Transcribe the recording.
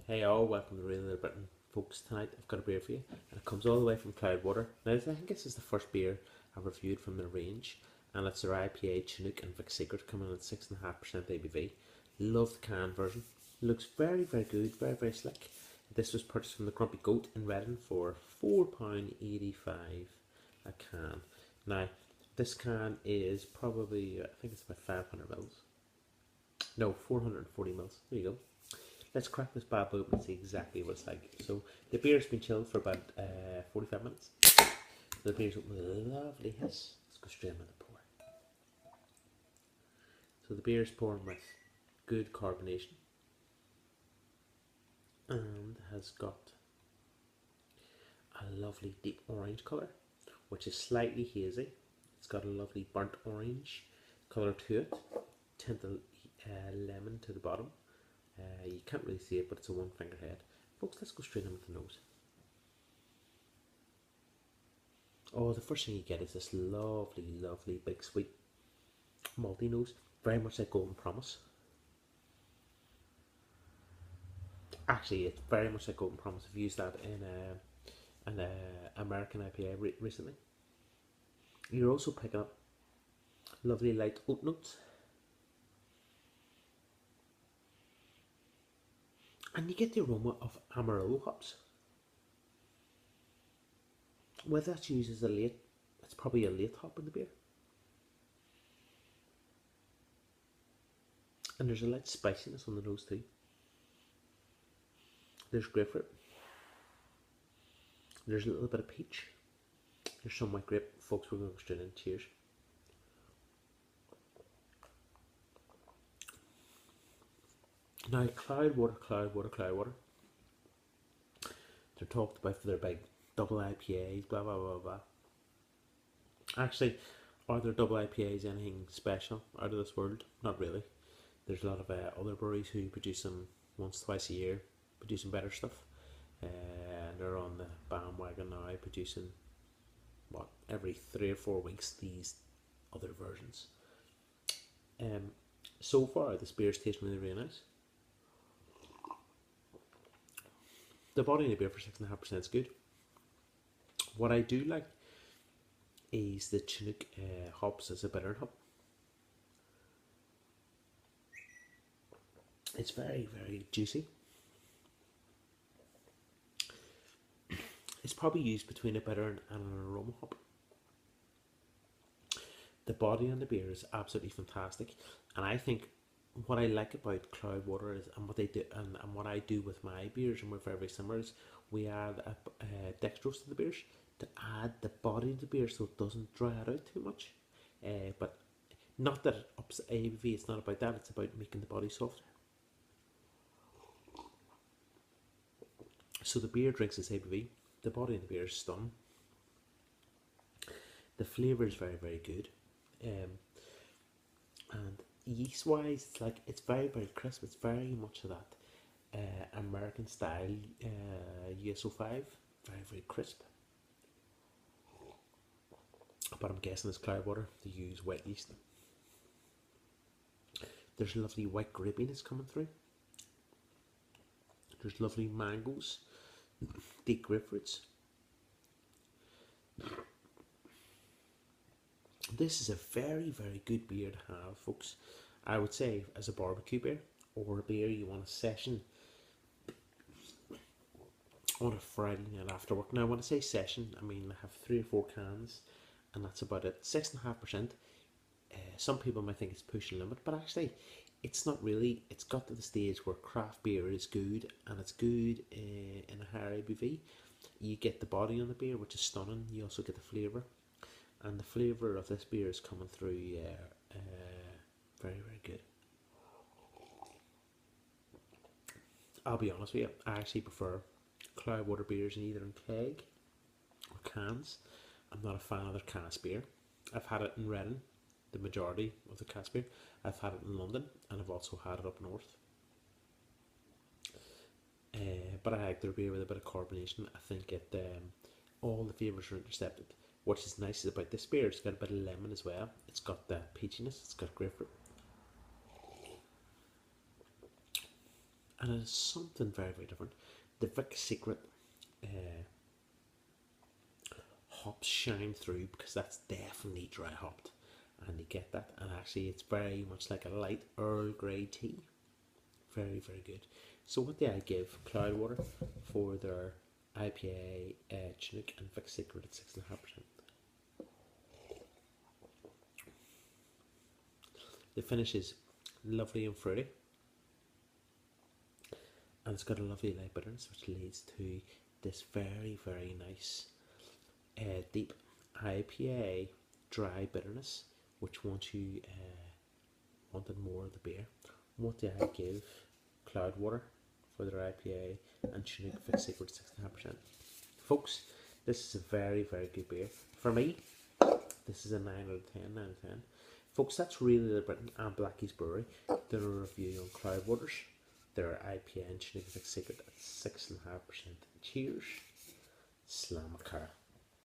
Hey all, welcome to Real Little Britain. Folks, tonight I've got a beer for you, and it comes all the way from Cloudwater. Now, I think this is the first beer I've reviewed from their range, and it's their IPA, Chinook and Vic Secret, coming in at 6.5% ABV. Love the can version. Looks very, very good, very, very slick. This was purchased from the Grumpy Goat in Reading for £4.85 a can. Now, this can is probably, I think it's about 500 mils. No, 440 mils. There you go. Let's crack this bad boy open and see exactly what it's like. So the beer's been chilled for about 45 minutes. The beer's open with a lovely hiss. Let's go straight into the pour. So the beer's pouring with good carbonation and has got a lovely deep orange colour, which is slightly hazy. It's got a lovely burnt orange colour to it, tint of lemon to the bottom. You can't really see it, but it's a one finger head. Folks, let's go straight in with the nose. Oh, the first thing you get is this lovely, lovely, big, sweet, malty nose. Very much like Golden Promise. Actually, it's very much like Golden Promise. I've used that in an American IPA recently. You're also picking up lovely light oat notes. And you get the aroma of Amarillo hops. Whether that's used as a late, it's probably a late hop in the beer. And there's a light spiciness on the nose too. There's grapefruit. There's a little bit of peach. There's some white grape. Folks, we're going to go straight in. Cheers. Now, Cloudwater. They're talked about for their big double IPAs, blah blah blah blah. Actually, are their double IPAs anything special out of this world? Not really. There's a lot of other breweries who produce them once, twice a year, producing better stuff. And they're on the bandwagon now, producing every 3 or 4 weeks these other versions. So far, this beer's tasting really, really nice. The body of the beer for 6.5% is good. What I do like is the Chinook hops as a bitter hop. It's very, very juicy. It's probably used between a bitter and an aroma hop. The body on the beer is absolutely fantastic, and I think what I like about Cloudwater is, and what they do, and what I do with my beers, and we're very similar, is we add dextrose to the beers to add the body of the beer so it doesn't dry it out too much. But not that it ups ABV, it's not about that, it's about making the body softer. So the beer drinks its ABV, the body of the beer is stunning. The flavour is very, very good. And yeast wise, it's very, very crisp. It's very much of that American style USO5, very, very crisp. But I'm guessing it's Cloudwater, they use wet yeast. There's lovely white grapiness coming through. There's lovely mangoes, deep grapefruits. This is a very, very good beer to have, folks. I would say as a barbecue beer, or a beer you want a session on a Friday night after work. Now, when I say session, I mean I have 3 or 4 cans, and that's about it. 6.5%. Some people might think it's pushing limit, but actually, it's not really. It's got to the stage where craft beer is good, and it's good in a higher ABV. You get the body on the beer, which is stunning. You also get the flavour. And the flavour of this beer is coming through very, very good. I'll be honest with you, I actually prefer Cloudwater beers in either in keg or cans. I'm not a fan of their cask beer. I've had it in Reading, the majority of the cask beer. I've had it in London, and I've also had it up north. But I like their beer with a bit of carbonation. I think all the flavours are intercepted. What is nice about this beer, it's got a bit of lemon as well. It's got the peachiness, it's got grapefruit. and it is something very, very different. The Vic Secret hops shine through because that's definitely dry hopped, and you get that. And actually, it's very much like a light Earl Grey tea. Very, very good. So what do I give Cloudwater for their IPA, Chinook and Vic Secret at 6.5%? The finish is lovely and fruity, and it's got a lovely light bitterness, which leads to this very, very nice deep IPA dry bitterness, which once you wanted more of the beer. What do I give Cloudwater for their IPA and Chinook Vic Secret 6.5%? Folks, this is a very, very good beer. For me, this is a 9 out of 10, 9 out of 10. Folks, that's really the Britain and Blackie's Brewery. They're a review on Cloudwater's, their IPA and Chinook Vic Secret at 6.5%. Cheers. Slamacara.